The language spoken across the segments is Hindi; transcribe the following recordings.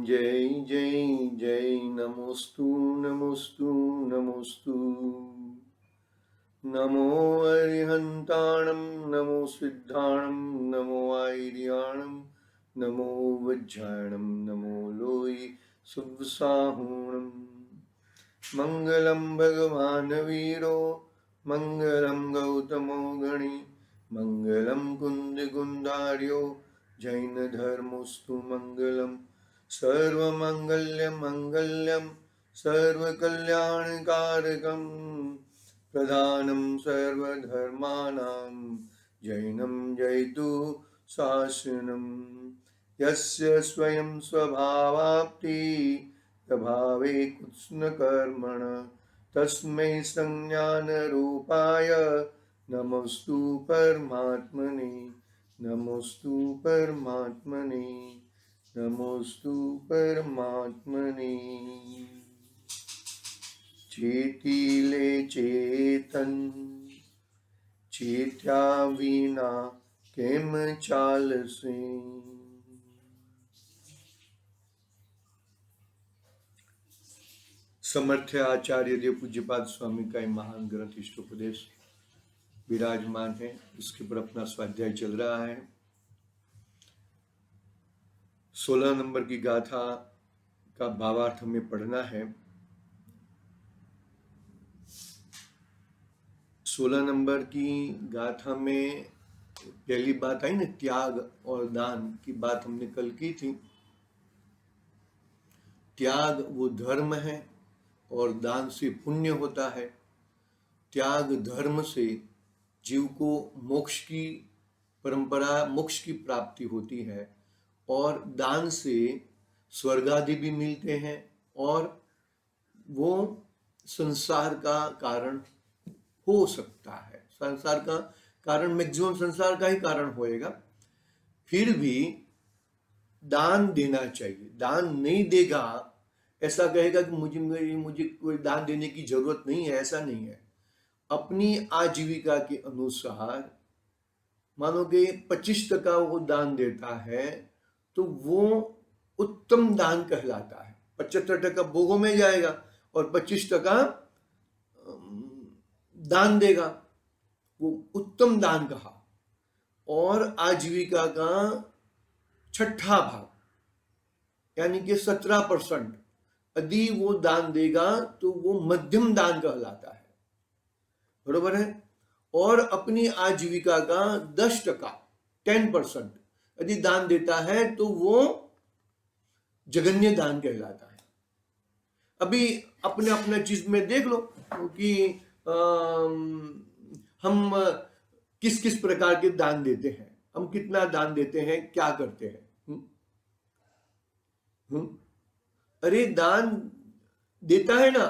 जय जय जय नमोस्तु नमोस्तु नमोस्तु। नमो अरिहन्ताणं नमो सिद्धाणं नमो आयर्याणं नमो वज्रायणं नमो लोई सुवसाहूणं। मंगलम भगवान वीरो मंगलम गौतमो गणि मंगलम कुंद कुंदार्यो जैन धर्मोस्तु मंगलम। सर्वमंगल्य मंगल्यम सर्वकल्याणकारकम प्रधानं सर्वधर्माणां जैनं जयतु शासनम्। यस्य स्वयं स्वभावाप्ति प्रभावे कृत्स्नकर्मण तस्मै संज्ञानरूपाय नमोस्तु परमात्मने नमोस्तु परमात्मने नमोस्तु परमात्मने। चेतिले चेतन चेत्या विना केम चालसे। समर्थ आचार्य देव पूज्यपाद स्वामी का महान ग्रंथ इष्टोपदेश विराजमान है, उसके ऊपर अपना स्वाध्याय चल रहा है। 16 नंबर की गाथा का भावार्थ हमें पढ़ना है। 16 नंबर की गाथा में पहली बात आई ना, त्याग और दान की बात हमने कल की थी। त्याग वो धर्म है और दान से पुण्य होता है। त्याग धर्म से जीव को मोक्ष की परंपरा, मोक्ष की प्राप्ति होती है और दान से स्वर्ग आदि भी मिलते हैं और वो संसार का कारण हो सकता है। संसार का कारण मैक्सिमम संसार का ही कारण होएगा। फिर भी दान देना चाहिए। दान नहीं देगा, ऐसा कहेगा कि मुझे कोई दान देने की जरूरत नहीं है, ऐसा नहीं है। अपनी आजीविका के अनुसार मानो कि 25% वो दान देता है तो वो उत्तम दान कहलाता है। 75% भोगों में जाएगा और 25% दान देगा, वो उत्तम दान कहा। और आजीविका का छठा भाग यानी कि 17% यदि वो दान देगा तो वो मध्यम दान कहलाता है, बरोबर है। और अपनी आजीविका का 10% 10% यदि दान देता है तो वो जघन्य दान कहलाता है। अभी अपने अपने चीज में देख लो कि हम किस किस प्रकार के दान देते हैं, हम कितना दान देते हैं, क्या करते हैं। अरे दान देता है ना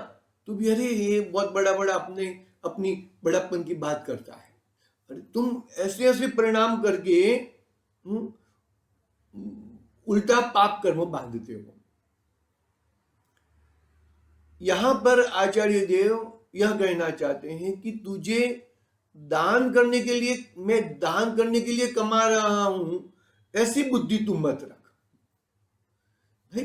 तो भी अरे ये बहुत बड़ा बड़ा अपनी बड़ापन की बात करता है। अरे तुम ऐसे ऐसे परिणाम करके उल्टा पाप कर्म बांधते हो। यहां पर आचार्य देव यह कहना चाहते हैं कि तुझे दान करने के लिए, मैं दान करने के लिए कमा रहा हूं, ऐसी बुद्धि तू मत रख भाई।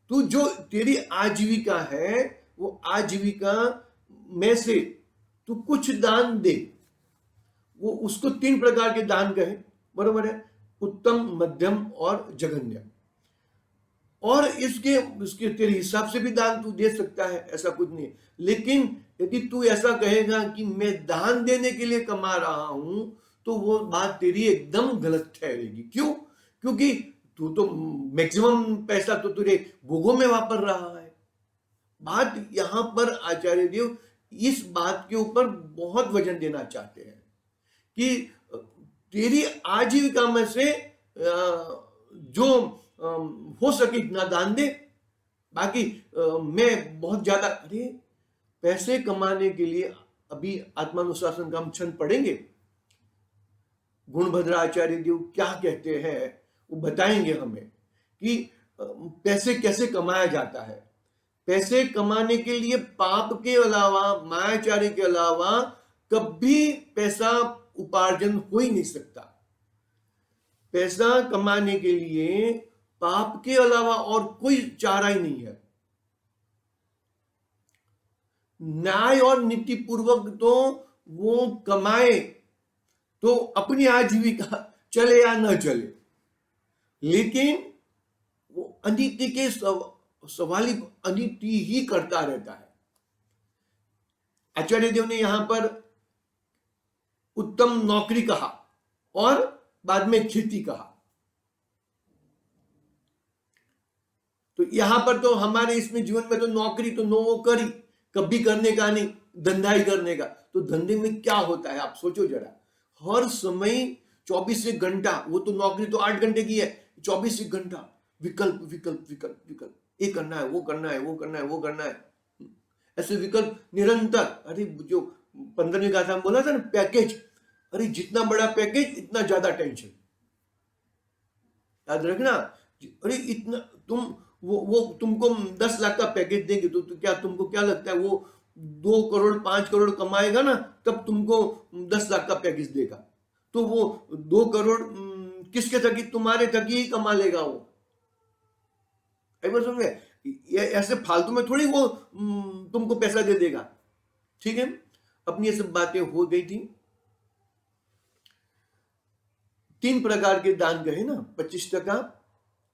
तू जो तेरी आजीविका है वो आजीविका में से तू कुछ दान दे। वो उसको 3 प्रकार के दान कहे, बरोबर है, उत्तम, मध्यम और जघन्य। और इसके तेरे हिसाब से भी दान तू दे सकता है, ऐसा कुछ नहीं। लेकिन यदि तू ऐसा कहेगा कि मैं दान देने के लिए कमा रहा हूं तो वो बात तेरी एकदम गलत ठहरेगी। क्यों? क्योंकि तू तो मैक्सिमम पैसा तो तुझे भोगों में वापर रहा है। बात यहां पर आचार्य देव इस बात के ऊपर बहुत वजन देना चाहते हैं कि तेरी आजीविका में से जो हो सके इतना दान दे। बाकी मैं बहुत ज्यादा, अरे पैसे कमाने के लिए अभी आत्मानुशासन का हम छंद पढ़ेंगे। गुणभद्र आचार्य देव क्या कहते हैं वो बताएंगे हमें कि पैसे कैसे कमाया जाता है। पैसे कमाने के लिए पाप के अलावा, मायाचारी के अलावा कभी पैसा उपार्जन हो ही नहीं सकता। पैसा कमाने के लिए पाप के अलावा और कोई चारा ही नहीं है। न्याय और नीति पूर्वक तो वो कमाए तो अपनी आजीविका चले या न चले, लेकिन वो अनिति के सवाल अनिति ही करता रहता है। आचार्य देव ने यहां पर उत्तम नौकरी कहा और बाद में खेती कहा। तो यहां पर तो हमारे इसमें जीवन में तो नौकरी तो नौकरी कभी करने का नहीं, धंधा ही करने का। तो धंधे में क्या होता है आप सोचो जरा, हर समय 24 घंटा, वो तो नौकरी तो 8 घंटे की है, 24 घंटा विकल्प विकल्प विकल्प विकल्प, ये करना है, वो करना है, वो करना है, वो करना है, ऐसे विकल्प निरंतर। अरे जो 15वीं गाथा में बोला था ना पैकेज, अरे जितना बड़ा पैकेज इतना ज्यादा टेंशन, याद रखना। अरे इतना वो तुमको 10 लाख का पैकेज देंगे तो क्या तुमको क्या लगता है वो 2 करोड़ 5 करोड़ कमाएगा ना, तब तुमको 10 लाख का पैकेज देगा। तो वो 2 करोड़ किसके थकी, तुम्हारे थकी ही कमा लेगा वो। समझे, ऐसे फालतू में थोड़ी वो तुमको पैसा दे देगा। ठीक है, अपनी ये सब बातें हो गई थी। 3 प्रकार के दान कहे ना, 25%,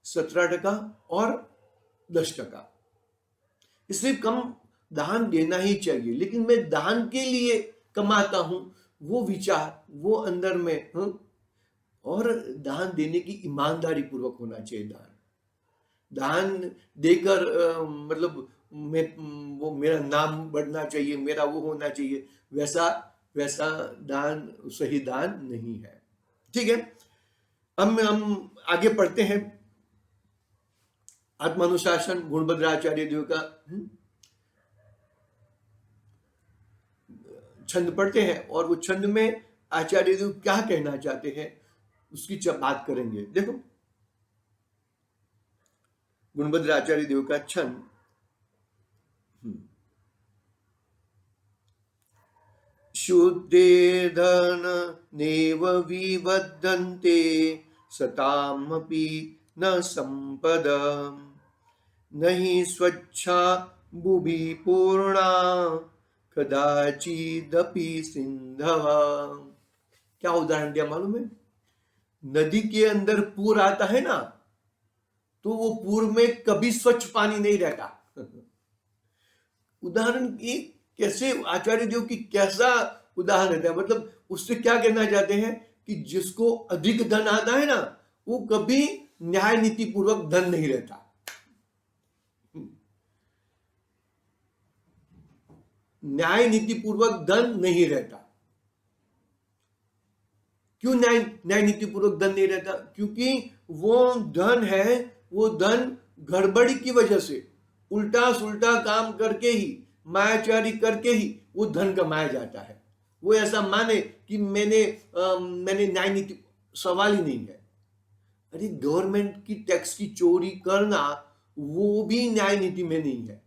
17% और 10%। इससे कम दान देना ही चाहिए, लेकिन मैं दान के लिए कमाता हूं, वो विचार वो अंदर में और दान देने की ईमानदारी पूर्वक होना चाहिए। दान देकर मतलब वो मेरा नाम बढ़ना चाहिए, मेरा वो होना चाहिए, वैसा दान सही दान नहीं है। ठीक है, अब हम आगे पढ़ते हैं आत्मानुशासन गुणभद्राचार्य देव का छंद पढ़ते हैं, और वो छंद में आचार्य देव क्या कहना चाहते हैं उसकी बात करेंगे। देखो, गुणभद्राचार्य देव का छंद, शुद्धे धन नेव विवदन्ते सतामपि न संपदम्, नहीं स्वच्छा बुभि पूर्णा कदाचिदपि सिंधव। क्या उदाहरण दिया मालूम है? नदी के अंदर पूर आता है ना, तो वो पूर में कभी स्वच्छ पानी नहीं रहता। उदाहरण की कैसे आचार्य देव की कैसा उदाहरण रहता है, मतलब उससे क्या कहना चाहते हैं कि जिसको अधिक धन आता है ना, वो कभी न्याय नीति पूर्वक धन नहीं रहता। न्याय नीति पूर्वक धन नहीं रहता। क्यों न्याय नीति पूर्वक धन नहीं रहता? क्योंकि वो धन है, वो धन गड़बड़ी की वजह से उल्टा सुल्टा काम करके ही, मायाचारी करके ही वो धन कमाया जाता है। वो ऐसा माने कि मैंने न्याय नीति, सवाल ही नहीं है। अरे गवर्नमेंट की टैक्स की चोरी करना वो भी न्याय नीति में नहीं है।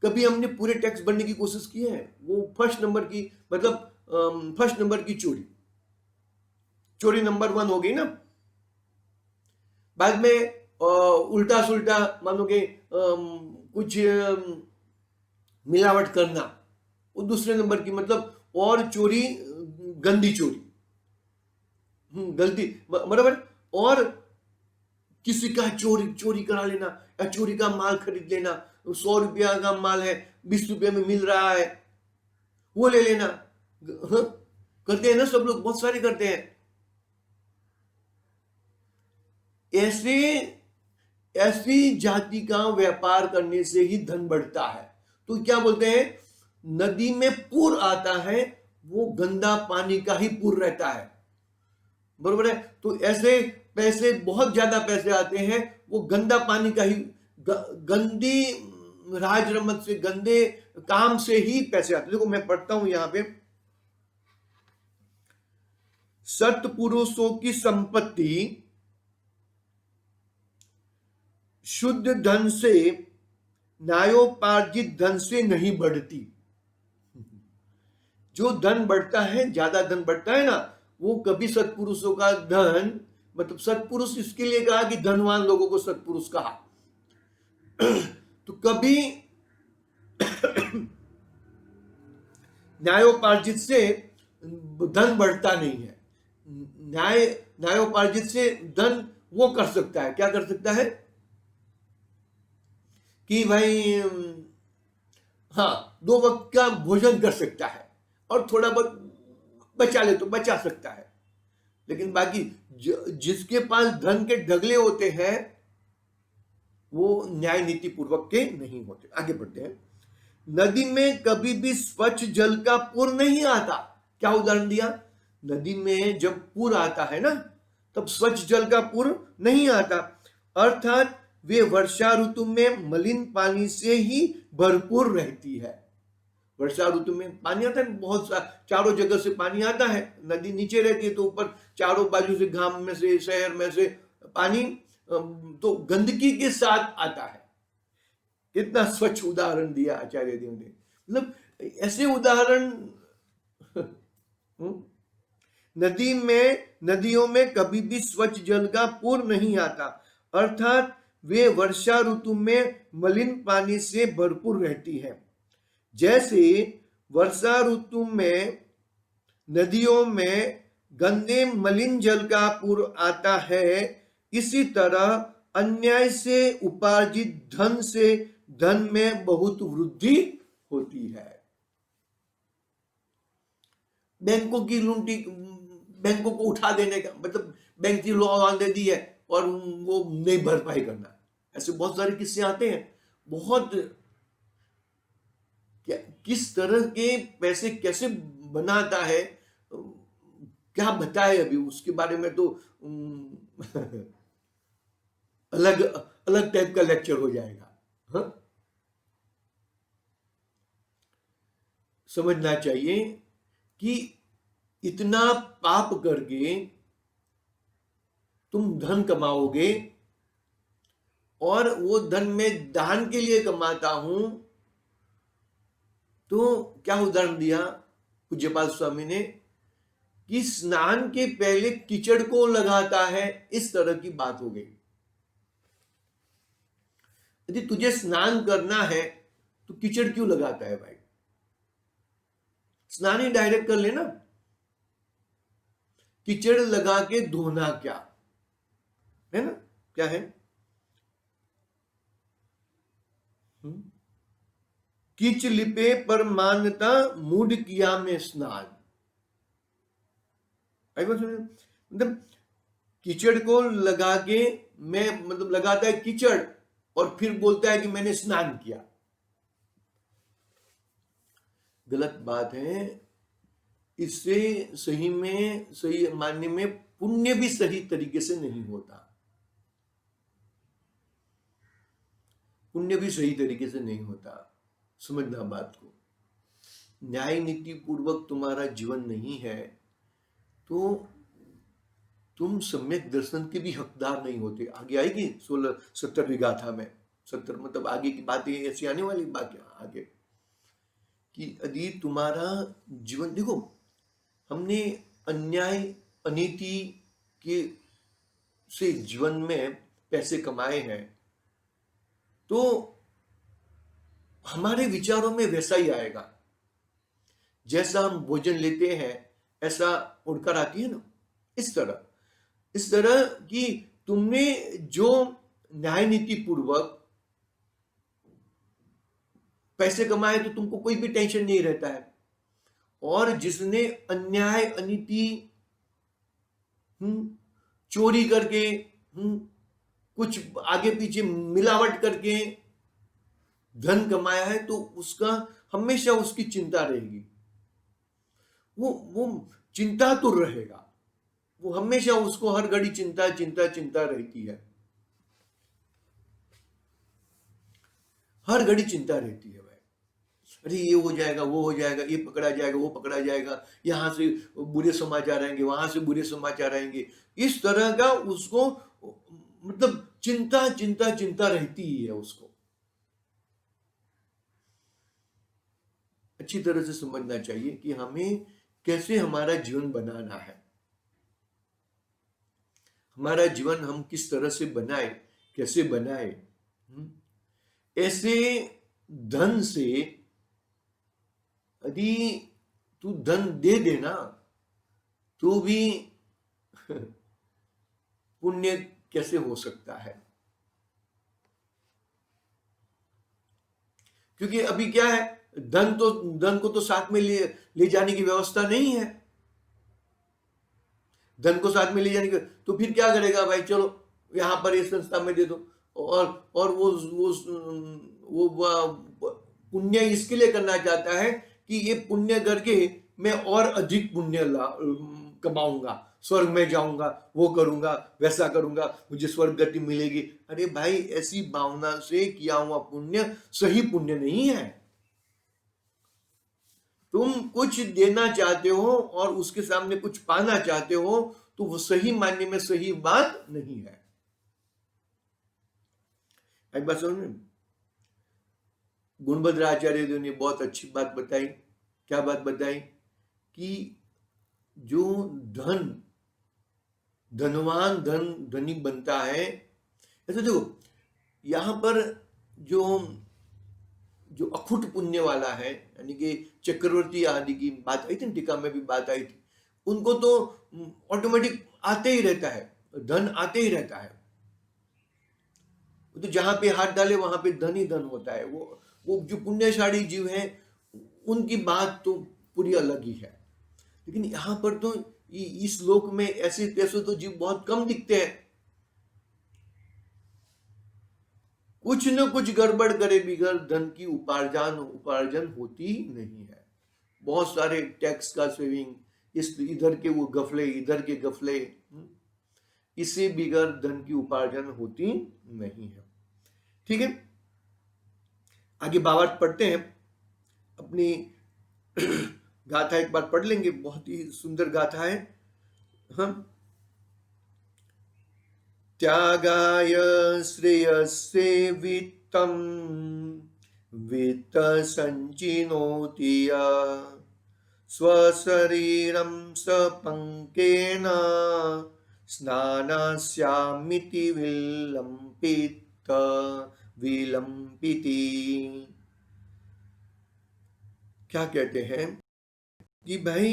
कभी हमने पूरे टैक्स भरने की कोशिश की है? वो फर्स्ट नंबर की, मतलब फर्स्ट नंबर की चोरी नंबर 1 हो गई ना। बाद में उल्टा सुल्टा मानोगे कुछ मिलावट करना, वो दूसरे नंबर की, मतलब और चोरी, गंदी चोरी, गलती बराबर। और किसी का चोरी करा लेना, या चोरी का माल खरीद लेना, 100 रुपया का माल है 20 रुपये में मिल रहा है, वो ले लेना। करते हैं ना सब लोग, बहुत सारे करते हैं। ऐसी जाति का व्यापार करने से ही धन बढ़ता है। तो क्या बोलते हैं, नदी में पूर आता है, वो गंदा पानी का ही पूर रहता है, बरोबर है। तो ऐसे पैसे, बहुत ज्यादा पैसे आते हैं, वो गंदा पानी का ही, गंदी राज रमत से, गंदे काम से ही पैसे आते हैं। देखो मैं पढ़ता हूं यहां पे, सत्पुरुषों की संपत्ति शुद्ध धन से, न्यायोपार्जित धन से नहीं बढ़ती। जो धन बढ़ता है, ज्यादा धन बढ़ता है ना, वो कभी सत्पुरुषों का धन मतलब सत्पुरुष इसके लिए कहा कि धनवान लोगों को सत्पुरुष कहा। तो कभी न्यायोपार्जित से धन बढ़ता नहीं है। न्यायोपार्जित से धन वो कर सकता है, क्या कर सकता है कि भाई हाँ 2 वक्त का भोजन कर सकता है और थोड़ा बहुत बचा ले तो बचा सकता है, लेकिन बाकी जिसके पास धन के ढगले होते हैं वो न्याय नीति पूर्वक के नहीं होते। आगे बढ़ते हैं। नदी में कभी भी स्वच्छ जल का पूर नहीं आता। क्या उदाहरण दिया? नदी में जब पूर आता है ना तब स्वच्छ जल का पूर नहीं आता, अर्थात वे वर्षा ऋतु में मलिन पानी से ही भरपूर रहती है। वर्षा ऋतु में पानी आता है, बहुत चारों जगह से पानी आता है, नदी नीचे रहती है तो ऊपर चारों बाजू से गांव में से शहर में से पानी तो गंदगी के साथ आता है। कितना स्वच्छ उदाहरण दिया आचार्य देव ने। मतलब ऐसे उदाहरण नदियों में कभी भी स्वच्छ जल का पूर नहीं आता, अर्थात वे वर्षा ऋतु में मलिन पानी से भरपूर रहती है। जैसे वर्षा ऋतु में नदियों में गंदे मलिन जल का पूर आता है, इसी तरह अन्याय से उपार्जित धन से धन में बहुत वृद्धि होती है। बैंकों की लूटी, बैंकों को उठा देने का मतलब बैंक की लॉ दे दी है और वो नहीं भरपाई करना, ऐसे बहुत सारे किस्से आते हैं। बहुत किस तरह के पैसे कैसे बनाता है क्या बताए अभी, उसके बारे में तो अलग अलग टाइप का लेक्चर हो जाएगा। हाँ? समझना चाहिए कि इतना पाप करके तुम धन कमाओगे और वो धन में दान के लिए कमाता हूं, तो क्या उदाहरण दिया पूज्यपाल स्वामी ने कि स्नान के पहले कीचड़ को लगाता है, इस तरह की बात हो गई। यदि तुझे स्नान करना है तो कीचड़ क्यों लगाता है भाई? स्नान ही डायरेक्ट कर लेना, कीचड़ लगा के धोना क्या है ना, क्या है? कीच लिपे पर मानता मूड किया में स्नान। मतलब कीचड़ को लगा के मैं मतलब लगाता है कीचड़ और फिर बोलता है कि मैंने स्नान किया। गलत बात है। इससे सही मानने में पुण्य भी सही तरीके से नहीं होता, पुण्य भी सही तरीके से नहीं होता। समझना बात को। न्याय नीति पूर्वक तुम्हारा जीवन नहीं है तो तुम सम्यक दर्शन के भी हकदार नहीं होते। आगे आएगी 16-17वीं गाथा में, 70 मतलब आगे की बातें ऐसी आने वाली बात आगे कि यदि तुम्हारा जीवन, देखो हमने अन्याय अनीति के से जीवन में पैसे कमाए हैं तो हमारे विचारों में वैसा ही आएगा। जैसा हम भोजन लेते हैं ऐसा उड़कर आती है ना, इस तरह कि तुमने जो न्याय नीति पूर्वक पैसे कमाए तो तुमको कोई भी टेंशन नहीं रहता है, और जिसने अन्याय अनीति चोरी करके कुछ आगे पीछे मिलावट करके धन कमाया है तो उसका हमेशा उसकी चिंता रहेगी। वो चिंता तो रहेगा, वो हमेशा उसको हर घड़ी चिंता रहती है, हर घड़ी चिंता रहती है भाई। अरे ये हो जाएगा, वो हो जाएगा, ये पकड़ा जाएगा, वो पकड़ा जाएगा, यहाँ से बुरे समाचार आएंगे, वहां से बुरे समाचार आएंगे। इस तरह का उसको मतलब चिंता रहती ही है उसको। अच्छी तरह से समझना चाहिए कि हमें कैसे हमारा जीवन बनाना है। हमारा जीवन हम किस तरह से बनाए, कैसे बनाए। ऐसे धन से यदि तू धन दे देना तो भी पुण्य कैसे हो सकता है? क्योंकि अभी क्या है, धन को तो साथ में ले जाने की व्यवस्था नहीं है। धन को साथ में ले जाने की, तो फिर क्या करेगा भाई, चलो यहां पर इस संस्था में दे दो, और वो पुण्य इसके लिए करना चाहता है कि ये पुण्य करके मैं और अधिक पुण्य कमाऊंगा, स्वर्ग में जाऊंगा, वो करूंगा, वैसा करूंगा, मुझे स्वर्ग गति मिलेगी। अरे भाई, ऐसी भावना से किया हुआ पुण्य सही पुण्य नहीं है। तुम कुछ देना चाहते हो और उसके सामने कुछ पाना चाहते हो, तो वो सही मायने में सही बात नहीं है। एक बात सुनो, गुणभद्र आचार्य देव ने बहुत अच्छी बात बताई। क्या बात बताई? कि जो धनवान धनी बनता है, ऐसे देखो, यहां पर जो अखुट पुण्य वाला है, यानी कि चक्रवर्ती आदि की बात आई थी, टीका में भी बात आई थी, उनको तो ऑटोमेटिक आते ही रहता है, धन आते ही रहता है। तो जहां पे हाथ डाले वहां पे धन ही धन होता है। वो जो पुण्यशाली जीव हैं, उनकी बात तो पूरी अलग ही है। लेकिन यहां पर तो इस लोक में ऐसे तो जीव बहुत कम दिखते हैं। कुछ न कुछ गड़बड़ करे बिगर धन की उपार्जन होती नहीं है। बहुत सारे टैक्स का सेविंग, इधर के वो गफले, इधर के गफले, इससे बिगर धन की उपार्जन होती नहीं है। ठीक है, आगे भावार्थ पढ़ते हैं। अपनी गाथा एक बार पढ़ लेंगे, बहुत ही सुंदर गाथा है। हम त्यागाय श्रेयसे वित्तम वित्त संचिनोति स्वशरीरं सपंकेन स्नानास्यामिति विलंपिति। क्या कहते हैं कि भाई,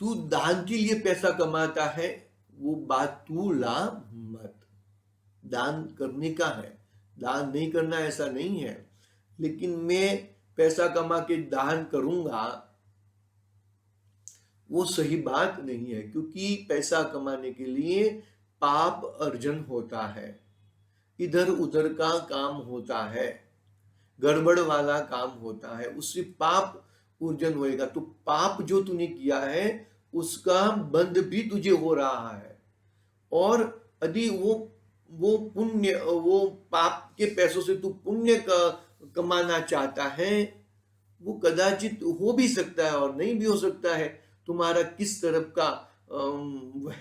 तू दान के लिए पैसा कमाता है, वो बात तू ला मत। दान करने का है, दान नहीं करना ऐसा नहीं है, लेकिन मैं पैसा कमा के दान करूंगा, वो सही बात नहीं है। क्योंकि पैसा कमाने के लिए पाप अर्जन होता है, इधर उधर का काम होता है, गड़बड़ वाला काम होता है, उससे पाप अर्जन होएगा। तो पाप जो तूने किया है उसका बंध भी तुझे हो रहा है। और यदि वो पुण्य, वो पाप के पैसों से तू पुण्य कमाना चाहता है, वो कदाचित हो भी सकता है और नहीं भी हो सकता है। तुम्हारा किस तरफ का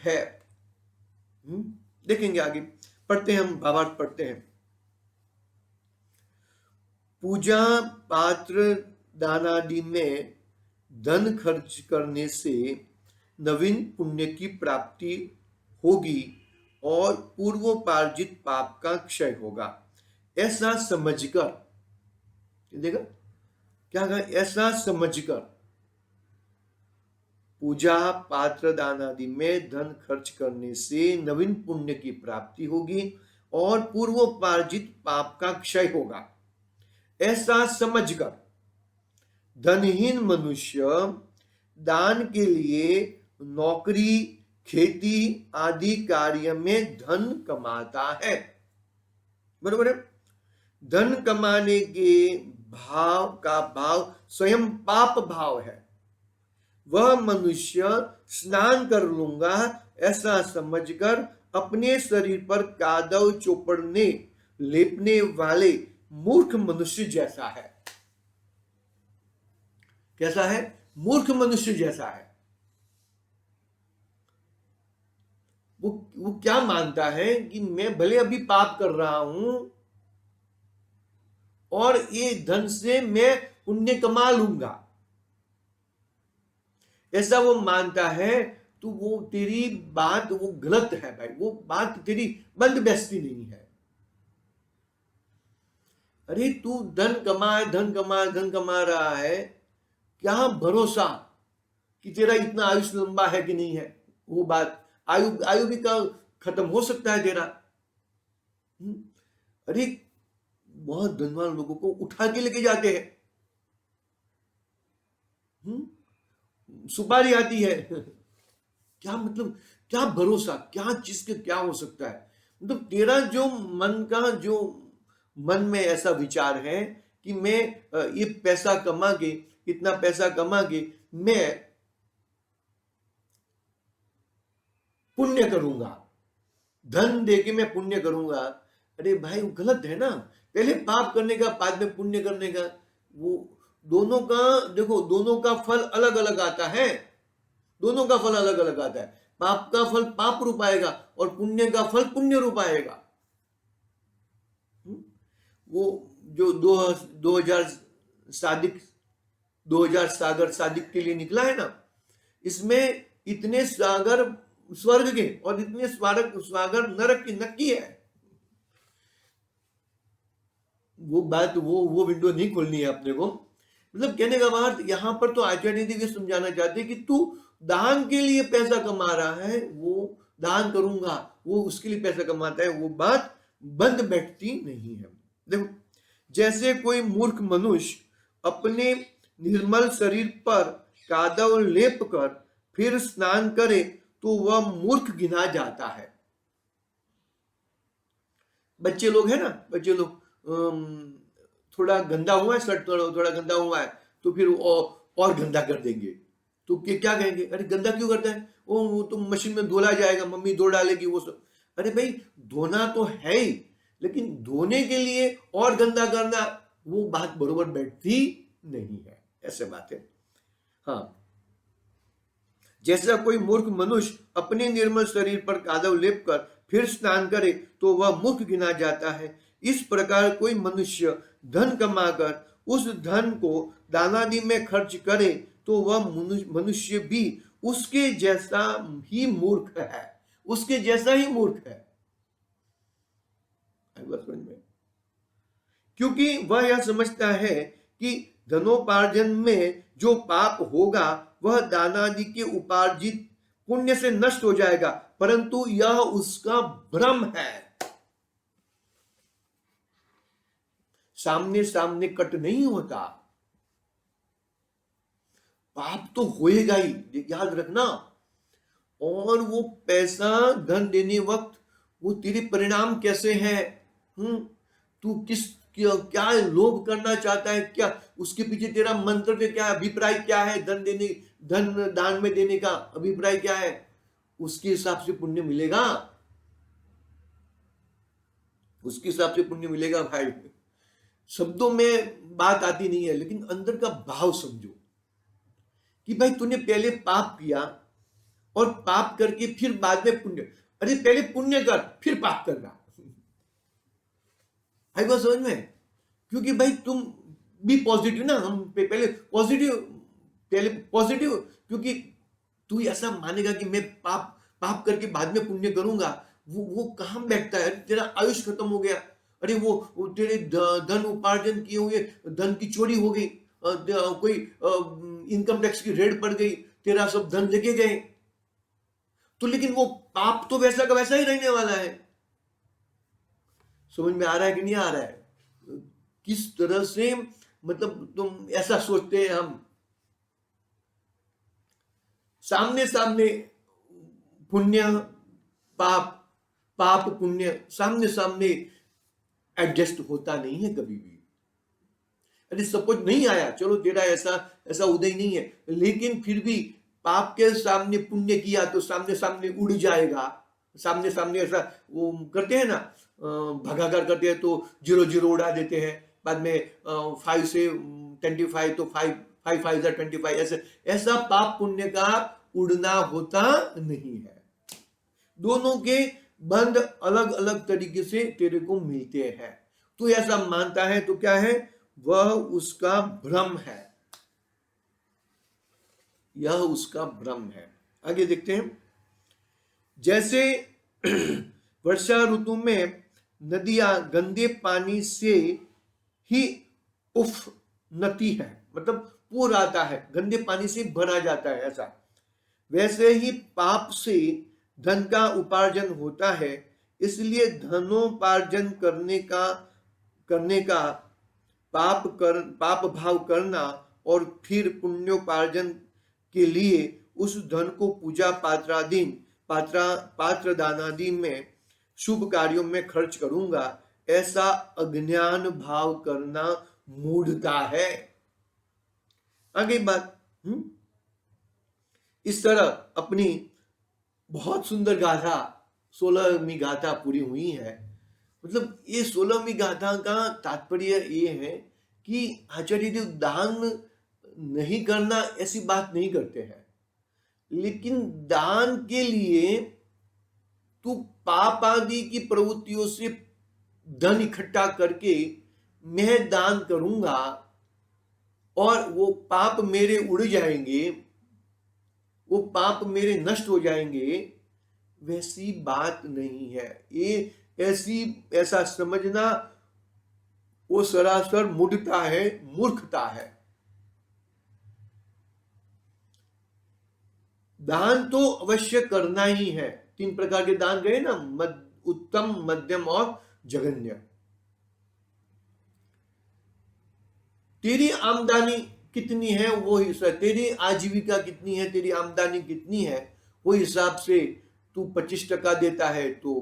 है, देखेंगे आगे। पढ़ते हैं, हम भावार्थ पढ़ते हैं। पूजा पात्र दानादि में धन खर्च करने से नवीन पुण्य की प्राप्ति होगी और पूर्वोपार्जित पाप का क्षय होगा। ऐसा समझकर, देखा क्या कहा, ऐसा समझकर पूजा पात्र दान आदि में धन खर्च करने से नवीन पुण्य की प्राप्ति होगी और पूर्वोपार्जित पाप का क्षय होगा। ऐसा समझकर धनहीन मनुष्य दान के लिए नौकरी, खेती आदि कार्य में धन कमाता है। बरोबर है? धन कमाने के भाव का भाव स्वयं पाप भाव है। वह मनुष्य स्नान कर लूंगा ऐसा समझकर अपने शरीर पर कादव चोपड़ने लेपने वाले मूर्ख मनुष्य जैसा है। कैसा है? मूर्ख मनुष्य जैसा है। वो क्या मानता है कि मैं भले अभी पाप कर रहा हूं और ये धन से मैं पुण्य कमा लूंगा, ऐसा वो मानता है। तो वो तेरी बात वो गलत है भाई, वो बात तेरी बंदबस्ती नहीं है। अरे तू धन कमाए धन कमाए धन कमा रहा है, क्या भरोसा कि तेरा इतना आयुष लंबा है कि नहीं है। वो बात आयु आयु भी का खत्म हो सकता है तेरा। अरे बहुत धनवान लोगों को उठा के लेके जाते हैं, सुपारी आती है क्या मतलब, क्या भरोसा, क्या चीज के क्या हो सकता है। मतलब तेरा जो मन का जो मन में ऐसा विचार है कि मैं ये पैसा कमा के, इतना पैसा कमा के मैं पुण्य करूंगा, धन देके मैं पुण्य करूंगा। अरे भाई वो गलत है ना, पहले पाप करने का बाद में पुण्य करने का, वो दोनों का देखो, दोनों का फल अलग अलग आता है, दोनों का फल अलग अलग आता है। पाप का फल पाप रूप आएगा और पुण्य का फल पुण्य रूप आएगा। वो जो 2000 सादिक 2000 सागर सादिक के लिए निकला है ना, इसमें इतने सागर स्वर्ग के और इतने सागर नरक की नक्की है। वो बात वो विंडो नहीं खोलनी है अपने को। मतलब कहने का बात यहां पर तो आचार्य देव समझाना चाहते हैं कि तू दान के लिए पैसा कमा रहा है, वो दान करूंगा, वो उसके लिए पैसा कमाता है, वो बात बंद बैठती नहीं है। देखो जैसे कोई मूर्ख मनुष्य अपने निर्मल शरीर पर कादव लेप कर फिर स्नान करे तो वह मूर्ख गिना जाता है। बच्चे लोग है ना, बच्चे लोग थोड़ा गंदा हुआ है, शर्ट थोड़ा गंदा हुआ है तो फिर और गंदा कर देंगे। तो क्या कहेंगे, अरे गंदा क्यों करता है, वो तो मशीन में धोला जाएगा, मम्मी धो डालेगी वो सब। अरे भाई धोना तो है ही, लेकिन धोने के लिए और गंदा करना वो बात बरोबर बैठती नहीं है, ऐसे बात है। हाँ, जैसा कोई मूर्ख मनुष्य अपने निर्मल शरीर पर कादव लेप कर फिर स्नान करे तो वह मूर्ख गिना जाता है। इस प्रकार कोई मनुष्य धन कमाकर उस धन को दानादि में खर्च करे तो वह मनुष्य भी उसके जैसा ही मूर्ख है, उसके जैसा ही मूर्ख है। समझ में, क्योंकि वह यह समझता है कि धनोपार्जन में जो पाप होगा वह दानादि के उपार्जित पुण्य से नष्ट हो जाएगा, परंतु यह उसका भ्रम है। सामने सामने कट नहीं होता, पाप तो होएगा ही, याद रखना। और वो पैसा धन देने वक्त वो तेरे परिणाम कैसे हैं, तू किस क्या लोभ करना चाहता है, क्या उसके पीछे तेरा मंतव्य क्या है, अभिप्राय क्या है, धन दान में देने का अभिप्राय क्या है, उसके हिसाब से पुण्य मिलेगा, उसके हिसाब से पुण्य मिलेगा भाई। शब्दों में बात आती नहीं है, लेकिन अंदर का भाव समझो कि भाई तूने पहले पाप किया और पाप करके फिर बाद में पुण्य। अरे पहले पुण्य कर फिर पाप करना, भाई बात समझ में। क्योंकि भाई तुम भी पॉजिटिव ना, हम पहले पॉजिटिव, क्योंकि तू ऐसा मानेगा कि मैं पाप करके बाद में पुण्य करूंगा, वो कहां बैठता है। तेरा आयुष खत्म हो गया, अरे वो तेरे धन उपार्जन किए हुए धन की चोरी हो गई, कोई इनकम टैक्स की रेड पड़ गई, तेरा सब धन लेके गए, तो लेकिन वो पाप तो वैसा का वैसा ही रहने वाला है। समझ में आ रहा है कि नहीं आ रहा है, किस तरह से मतलब तुम ऐसा सोचते हैं। हम सामने सामने पुण्य पाप, पाप पुण्य सामने सामने एडजस्ट होता नहीं है कभी भी। अरे सपोज नहीं आया, चलो तेरा ऐसा उदय नहीं है, लेकिन फिर भी पाप के सामने पुण्य किया तो सामने सामने उड़ जाएगा। सामने सामने ऐसा वो करते हैं ना, भगाकर करते हैं तो 0 0 उड़ा देते हैं, बाद में 5 से 25 तो 5 5 25, ऐसा पाप पुण्य का उड़ना होता नहीं है। दोनों के बंध अलग अलग तरीके से तेरे को मिलते हैं। तो ऐसा मानता है तो क्या है, वह उसका भ्रम है, यह उसका भ्रम है। आगे देखते हैं। जैसे वर्षा ऋतु में नदियां गंदे पानी से ही उफनती है, मतलब पूर आता है, गंदे पानी से भरा जाता है, ऐसा वैसे ही पाप से धन का उपार्जन होता है। इसलिए धनोपार्जन करने का पाप भाव करना और फिर पुण्योपार्जन के लिए उस धन को पूजा पात्र दानादि में शुभ कार्यों में खर्च करूंगा, ऐसा अज्ञान भाव करना मूढ़ता है। आगे बात, इस तरह अपनी बहुत सुंदर गाथा 16वीं गाथा पूरी हुई है। मतलब ये 16वीं गाथा का तात्पर्य ये है कि आचार्य देव दान नहीं करना ऐसी बात नहीं करते हैं, लेकिन दान के लिए तू पाप आदि की प्रवृत्तियों से धन इकट्ठा करके मैं दान करूंगा और वो पाप मेरे उड़ जाएंगे, वो पाप मेरे नष्ट हो जाएंगे, वैसी बात नहीं है। ये ऐसा समझना वो सरासर मूढ़ता है, मूर्खता है। दान तो अवश्य करना ही है। 3 प्रकार के दान गए ना, उत्तम, मध्यम और जघन्य। तेरी आमदनी कितनी है वो हिस्सा, तेरी आजीविका कितनी है, तेरी आमदनी कितनी है, वो हिसाब से तू 25% देता है तो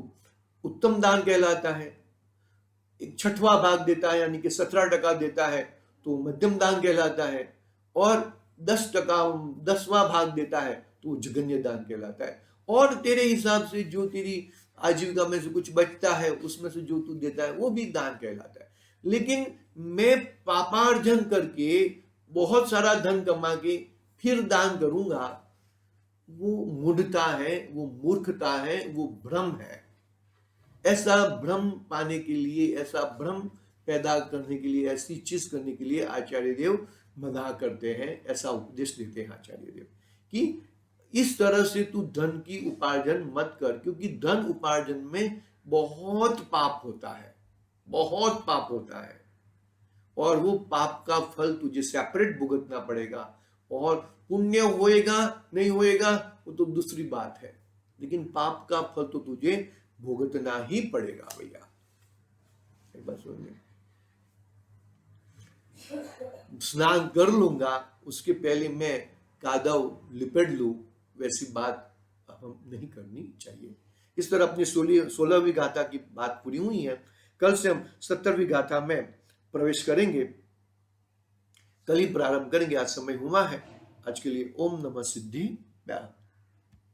उत्तम दान कहलाता है। एक 6वां भाग देता है यानी कि 17% देता है तो मध्यम दान कहलाता है, और 10वां भाग देता है तो जघन्य दान कहलाता है। और तेरे हिसाब से जो तेरी आजीविका में से कुछ बचता है उसमें से जो तू देता है वो भी दान कहलाता है। लेकिन मैं पापार्जन करके बहुत सारा धन कमा के फिर दान करूंगा, वो मूढ़ता है, वो मूर्खता है, वो भ्रम है। ऐसा भ्रम पाने के लिए, ऐसा भ्रम पैदा करने के लिए, ऐसी चीज करने के लिए आचार्य देव मना करते हैं, ऐसा उपदेश देते हैं आचार्य देव कि इस तरह से तू धन की उपार्जन मत कर, क्योंकि धन उपार्जन में बहुत पाप होता है, बहुत पाप होता है, और वो पाप का फल तुझे सेपरेट भुगतना पड़ेगा। और पुण्य होएगा नहीं होएगा वो तो दूसरी बात है, लेकिन पाप का फल तो तुझे भुगतना ही पड़ेगा भैया। एक बात सुनिए, स्नान कर लूंगा उसके पहले मैं कादव लिपेट लूं, वैसी बात हम नहीं करनी चाहिए। इस तरह अपनी 16वीं गाथा की बात पूरी हुई है। कल से हम 17वीं गाथा में प्रवेश करेंगे, कल ही प्रारंभ करेंगे। आज समय हुआ है। आज के लिए ओम नमः सिद्धि।